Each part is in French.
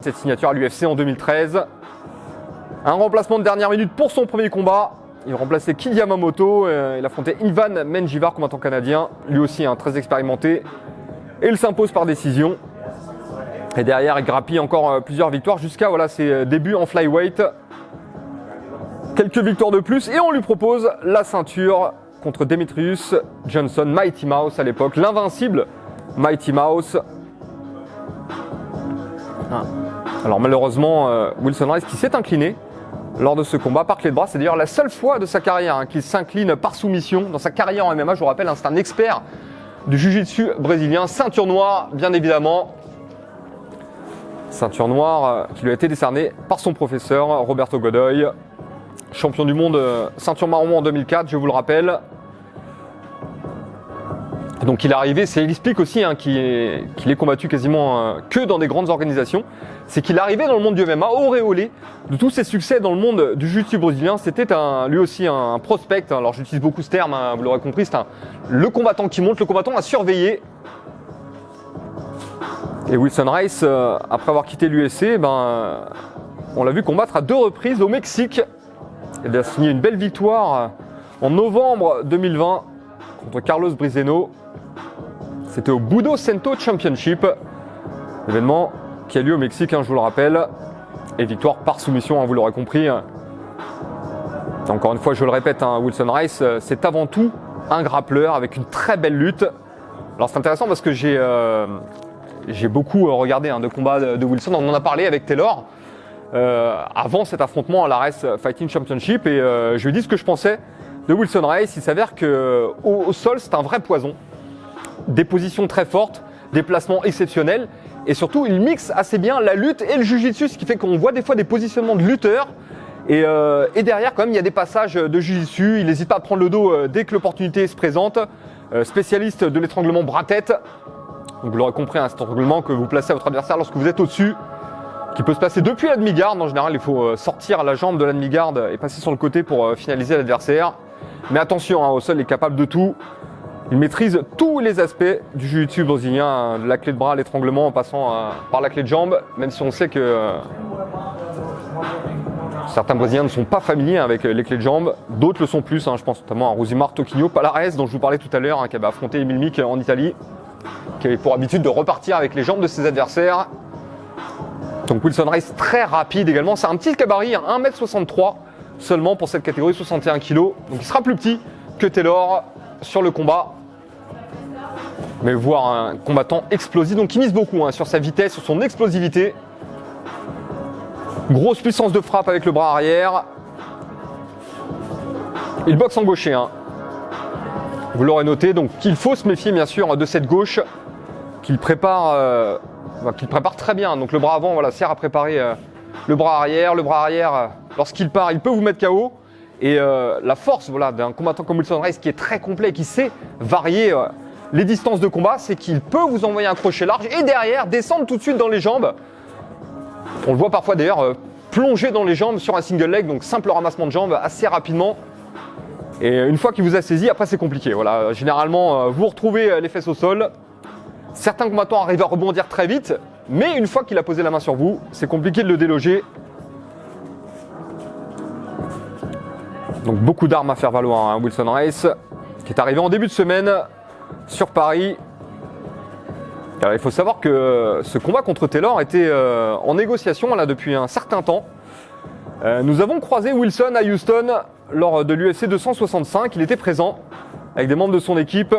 Cette signature à l'UFC en 2013. Un remplacement de dernière minute pour son premier combat. Il remplaçait Kid Yamamoto, il affrontait Ivan Menjivar, combattant canadien, lui aussi très expérimenté. Et il s'impose par décision. Et derrière, il grappille encore plusieurs victoires jusqu'à ses débuts en flyweight. Quelques victoires de plus et on lui propose la ceinture contre Demetrius Johnson, Mighty Mouse à l'époque, l'invincible Mighty Mouse. Alors malheureusement, Wilson Reis qui s'est incliné lors de ce combat par clé de bras. C'est d'ailleurs la seule fois de sa carrière qu'il s'incline par soumission. Dans sa carrière en MMA, je vous rappelle, c'est un expert du jiu-jitsu brésilien. Ceinture noire, bien évidemment. Ceinture noire qui lui a été décernée par son professeur Roberto Godoy. Champion du monde, ceinture marron en 2004, je vous le rappelle. Donc il est arrivé, il explique aussi qu'il est combattu quasiment que dans des grandes organisations. C'est qu'il est arrivé dans le monde du MMA, auréolé de tous ses succès dans le monde du jiu-jitsu brésilien. C'était lui aussi un prospect. Alors j'utilise beaucoup ce terme, vous l'aurez compris, c'est le combattant qui monte, le combattant à surveiller. Et Wilson Reis, après avoir quitté l'UFC, on l'a vu combattre à 2 reprises au Mexique. Il a signé une belle victoire en novembre 2020 contre Carlos Brizeno. C'était au Budo Cento Championship, événement qui a lieu au Mexique, je vous le rappelle. Et victoire par soumission, vous l'aurez compris. Encore une fois, je le répète, Wilson Reis, c'est avant tout un grappleur avec une très belle lutte. Alors c'est intéressant parce que j'ai beaucoup regardé de combats de Wilson. On en a parlé avec Taylor avant cet affrontement à l'Ares Fighting Championship. Et je lui ai dit ce que je pensais de Wilson Reis. Il s'avère qu'au sol, c'est un vrai poison. Des positions très fortes, des placements exceptionnels. Et surtout, il mixe assez bien la lutte et le jiu-jitsu, ce qui fait qu'on voit des fois des positionnements de lutteurs. Et derrière, quand même, il y a des passages de jiu-jitsu. Il n'hésite pas à prendre le dos dès que l'opportunité se présente. Spécialiste de l'étranglement bras-tête. Donc vous l'aurez compris, cet étranglement que vous placez à votre adversaire lorsque vous êtes au-dessus, qui peut se passer depuis la demi-garde. En général, il faut sortir la jambe de la demi-garde et passer sur le côté pour finaliser l'adversaire. Mais attention, au sol, il est capable de tout. Il maîtrise tous les aspects du jiu-jitsu brésilien, de la clé de bras à l'étranglement en passant par la clé de jambe, même si on sait que certains Brésiliens ne sont pas familiers avec les clés de jambe, d'autres le sont plus, je pense notamment à Rosimar Toquinho Palares, dont je vous parlais tout à l'heure, qui avait affronté Emil Mick en Italie, qui avait pour habitude de repartir avec les jambes de ses adversaires. Donc Wilson Reis très rapide également, c'est un petit gabarit, 1m63 seulement pour cette catégorie, 61 kg, donc il sera plus petit que Taylor sur le combat. Mais voir un combattant explosif, donc il mise beaucoup sur sa vitesse, sur son explosivité. Grosse puissance de frappe avec le bras arrière. Il boxe en gaucher. Vous l'aurez noté, donc il faut se méfier bien sûr de cette gauche qu'il prépare très bien. Donc le bras avant sert à préparer le bras arrière. Le bras arrière, lorsqu'il part, il peut vous mettre KO. Et la force d'un combattant comme Wilson Reis qui est très complet, qui sait varier les distances de combat, c'est qu'il peut vous envoyer un crochet large et derrière descendre tout de suite dans les jambes. On le voit parfois d'ailleurs plonger dans les jambes sur un single leg, donc simple ramassement de jambes assez rapidement. Et une fois qu'il vous a saisi, après c'est compliqué. Généralement, vous retrouvez les fesses au sol. Certains combattants arrivent à rebondir très vite, mais une fois qu'il a posé la main sur vous, c'est compliqué de le déloger. Donc beaucoup d'armes à faire valoir, Wilson Reis, qui est arrivé en début de semaine sur Paris. Alors, il faut savoir que ce combat contre Taylor était en négociation depuis un certain temps. Nous avons croisé Wilson à Houston lors de l'UFC 265. Il était présent avec des membres de son équipe.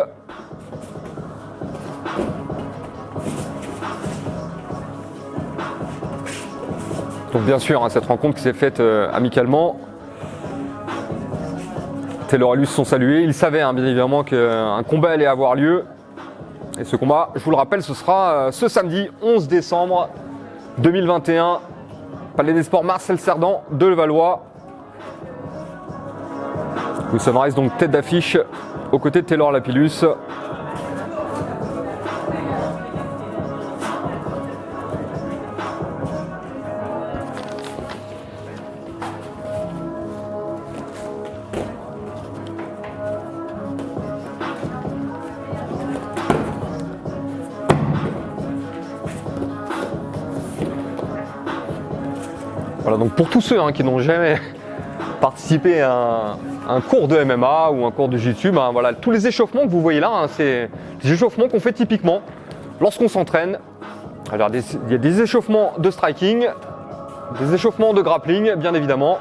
Donc bien sûr, cette rencontre qui s'est faite amicalement. Taylor et lui se sont salués. Il savait bien évidemment qu'un combat allait avoir lieu. Et ce combat, je vous le rappelle, ce sera ce samedi 11 décembre 2021. Palais des Sports Marcel Cerdan de Levallois. Wilson Reis donc tête d'affiche aux côtés de Taylor Lapillus. Voilà, donc pour tous ceux qui n'ont jamais participé à un cours de MMA ou un cours de jiu-jitsu, ben voilà, tous les échauffements que vous voyez là, c'est des échauffements qu'on fait typiquement lorsqu'on s'entraîne. Alors, il y a des échauffements de striking, des échauffements de grappling, bien évidemment.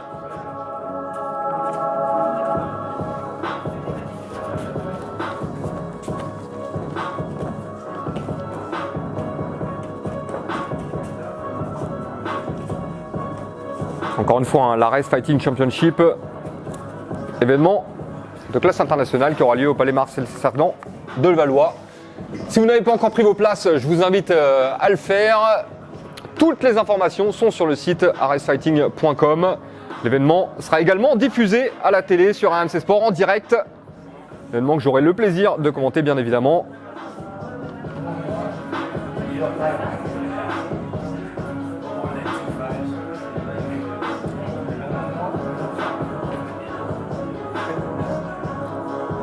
Encore une fois, l'Ares Fighting Championship, événement de classe internationale qui aura lieu au Palais Marcel Cerdan de Levallois. Si vous n'avez pas encore pris vos places, je vous invite à le faire. Toutes les informations sont sur le site aresfighting.com. L'événement sera également diffusé à la télé sur RMC Sport en direct. Événement que j'aurai le plaisir de commenter, bien évidemment.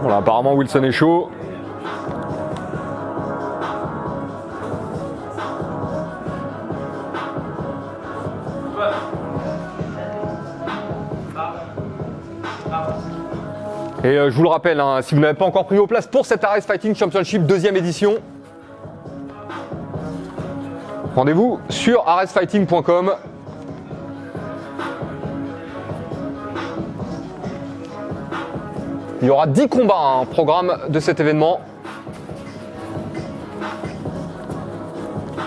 Voilà, apparemment Wilson est chaud. Et je vous le rappelle, si vous n'avez pas encore pris vos places pour cette Ares Fighting Championship 2e édition, rendez-vous sur aresfighting.com. Il y aura 10 combats au programme de cet événement.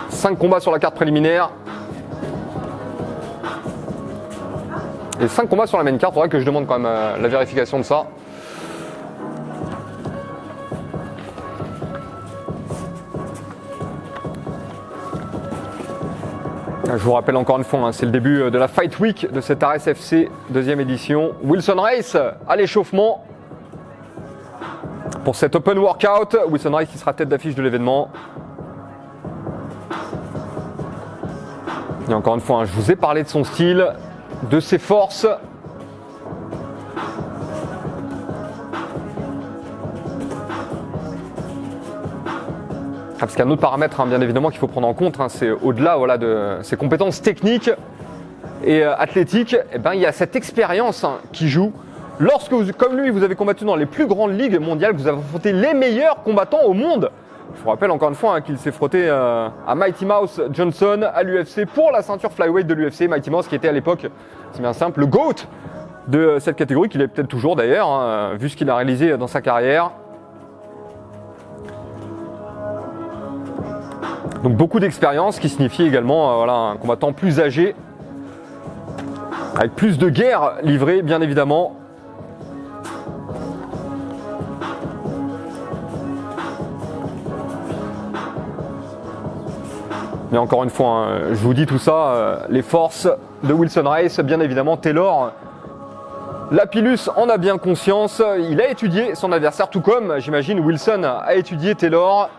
5 combats sur la carte préliminaire. Et 5 combats sur la main card. Il faudrait que je demande quand même la vérification de ça. Je vous rappelle encore une fois, c'est le début de la Fight Week de cette Ares FC 2e édition. Wilson Reis à l'échauffement pour cet Open Workout. Wilson Reis qui sera tête d'affiche de l'événement. Et encore une fois, je vous ai parlé de son style, de ses forces. Parce qu'il y a un autre paramètre, bien évidemment, qu'il faut prendre en compte, c'est au-delà de ses compétences techniques et athlétiques, il y a cette expérience qui joue. Lorsque, comme lui, vous avez combattu dans les plus grandes ligues mondiales, vous avez affronté les meilleurs combattants au monde. Je vous rappelle encore une fois qu'il s'est frotté à Mighty Mouse Johnson à l'UFC pour la ceinture flyweight de l'UFC. Mighty Mouse qui était à l'époque, c'est bien simple, le GOAT de cette catégorie, qu'il est peut-être toujours d'ailleurs, vu ce qu'il a réalisé dans sa carrière. Donc beaucoup d'expérience qui signifie également un combattant plus âgé, avec plus de guerre livrée bien évidemment. Mais encore une fois, je vous dis tout ça, les forces de Wilson Reis, bien évidemment, Taylor Lapillus en a bien conscience, il a étudié son adversaire, tout comme, j'imagine, Wilson a étudié Taylor.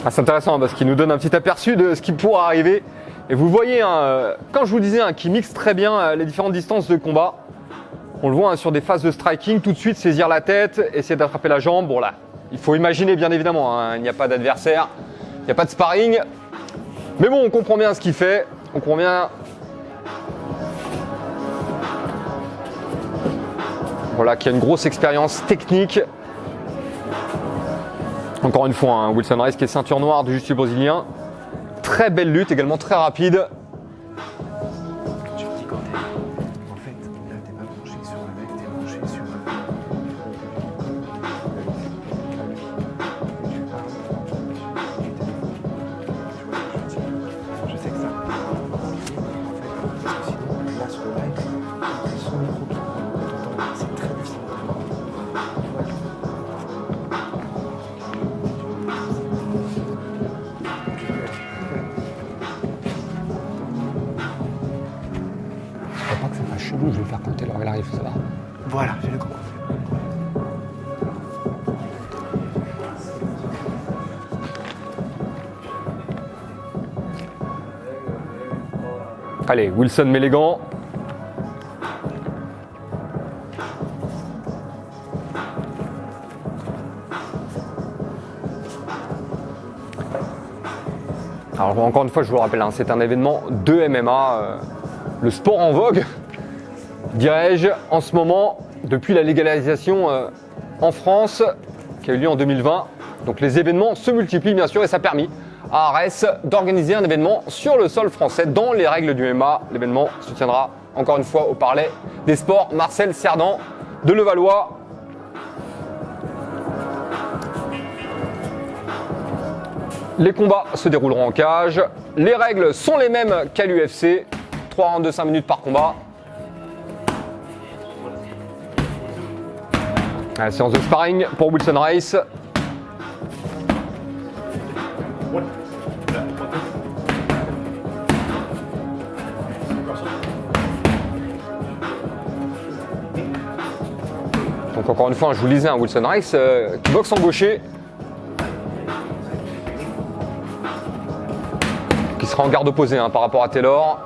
C'est intéressant parce qu'il nous donne un petit aperçu de ce qui pourra arriver. Et vous voyez, quand je vous disais qu'il mixe très bien les différentes distances de combat, on le voit sur des phases de striking, tout de suite saisir la tête, essayer d'attraper la jambe. Bon là, il faut imaginer bien évidemment, il n'y a pas d'adversaire, il n'y a pas de sparring. Mais bon, on comprend bien ce qu'il fait, on comprend bien. Voilà, qu'il y a une grosse expérience technique. Encore une fois, Wilson Reis qui est ceinture noire du jiu-jitsu brésilien. Très belle lutte, également très rapide. Tu me dis quand t'es... En fait, là, t'es pas branché sur le mec, t'es branché sur... Tu parles... Je sais que ça... En fait, parce que sinon, là, sur le live, son micro tourne, c'est très difficile. Allez, Wilson met les gants. Alors encore une fois, je vous le rappelle, hein, c'est un événement de MMA, le sport en vogue, dirais-je, en ce moment, depuis la légalisation en France, qui a eu lieu en 2020. Donc les événements se multiplient bien sûr et ça a permis à Arès d'organiser un événement sur le sol français dans les règles du MMA. L'événement se tiendra encore une fois au Palais des Sports Marcel Cerdan de Levallois. Les combats se dérouleront en cage. Les règles sont les mêmes qu'à l'UFC. 3 rounds de 5 minutes par combat. La séance de sparring pour Wilson Reis. Donc encore une fois, je vous lisais, Wilson Reis qui boxe en gaucher. Qui sera en garde opposée par rapport à Taylor.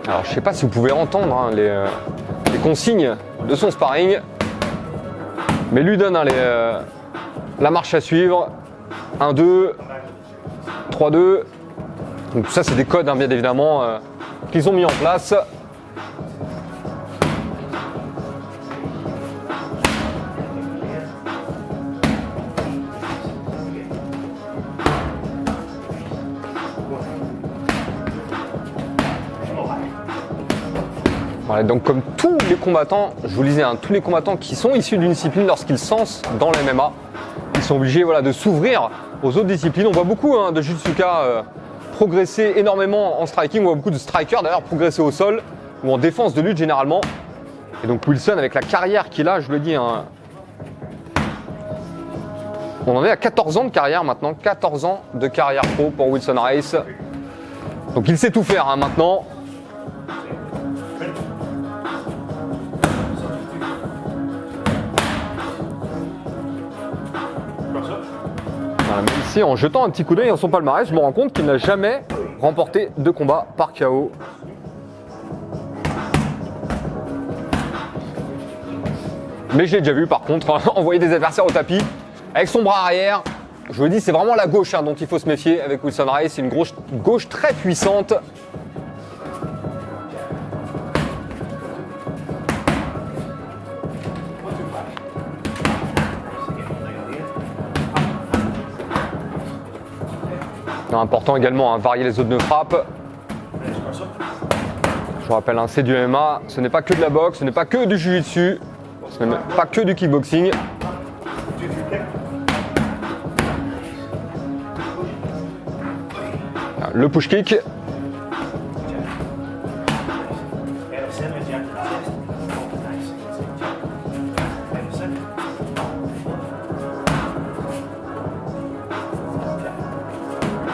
Alors je ne sais pas si vous pouvez entendre les consignes de son sparring, mais lui donne la marche à suivre. 1-2, 3-2. Donc tout ça c'est des codes bien évidemment qu'ils ont mis en place. Voilà, donc comme tous les combattants, je vous le disais, tous les combattants qui sont issus d'une discipline, lorsqu'ils s'encensent dans le MMA, ils sont obligés de s'ouvrir aux autres disciplines. On voit beaucoup de Jutsuka progresser énormément en striking, on voit beaucoup de strikers d'ailleurs progresser au sol ou en défense de lutte généralement. Et donc Wilson, avec la carrière qu'il a, je vous l'ai dit, on en est à 14 ans de carrière maintenant, 14 ans de carrière pro pour Wilson Reis. Donc il sait tout faire maintenant. Voilà, même ici, en jetant un petit coup d'œil dans son palmarès, je me rends compte qu'il n'a jamais remporté de combat par KO. Mais je l'ai déjà vu par contre envoyer des adversaires au tapis avec son bras arrière. Je vous le dis, c'est vraiment la gauche dont il faut se méfier avec Wilson Reis. C'est une gauche très puissante. Important également, varier les zones de frappe. Je vous rappelle, c'est du MMA, ce n'est pas que de la boxe, ce n'est pas que du jiu-jitsu, ce n'est pas que du kickboxing. Le push kick.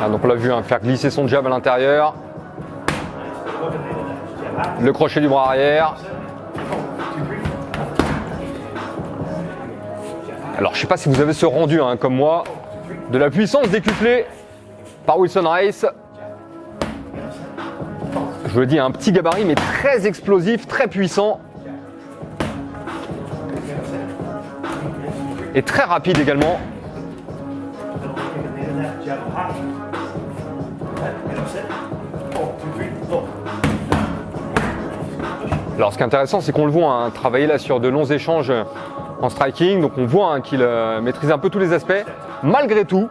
Donc on l'a vu faire glisser son jab à l'intérieur. Le crochet du bras arrière. Alors je ne sais pas si vous avez ce rendu comme moi, de la puissance décuplée par Wilson Reis. Je vous le dis, un petit gabarit mais très explosif, très puissant. Et très rapide également. Alors ce qui est intéressant, c'est qu'on le voit travailler là sur de longs échanges en striking. Donc on voit qu'il maîtrise un peu tous les aspects. Malgré tout,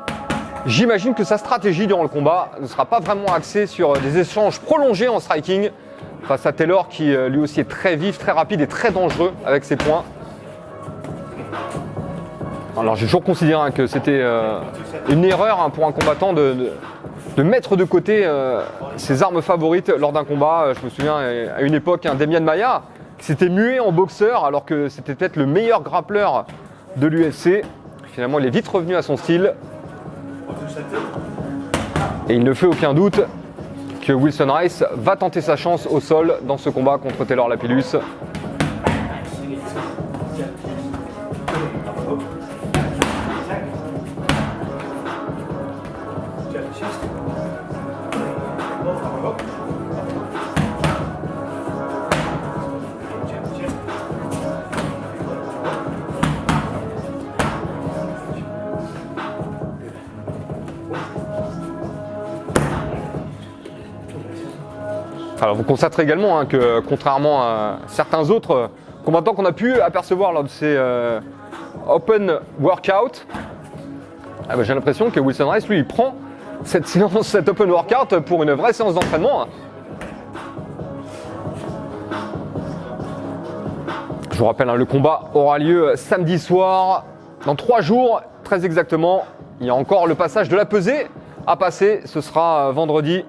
j'imagine que sa stratégie durant le combat ne sera pas vraiment axée sur des échanges prolongés en striking face à Taylor qui lui aussi est très vif, très rapide et très dangereux avec ses points. Alors j'ai toujours considéré que c'était une erreur pour un combattant de mettre de côté ses armes favorites lors d'un combat. Je me souviens à une époque, Demian Maia qui s'était mué en boxeur alors que c'était peut-être le meilleur grappleur de l'UFC. Finalement, il est vite revenu à son style. Et il ne fait aucun doute que Wilson Reis va tenter sa chance au sol dans ce combat contre Taylor Lapillus. Alors vous constaterez également que contrairement à certains autres combattants qu'on a pu apercevoir lors de ces open workout, j'ai l'impression que Wilson Reis, lui, il prend cette séance, cette open workout pour une vraie séance d'entraînement. Je vous rappelle, le combat aura lieu samedi soir, dans 3 jours, très exactement. Il y a encore le passage de la pesée à passer, ce sera vendredi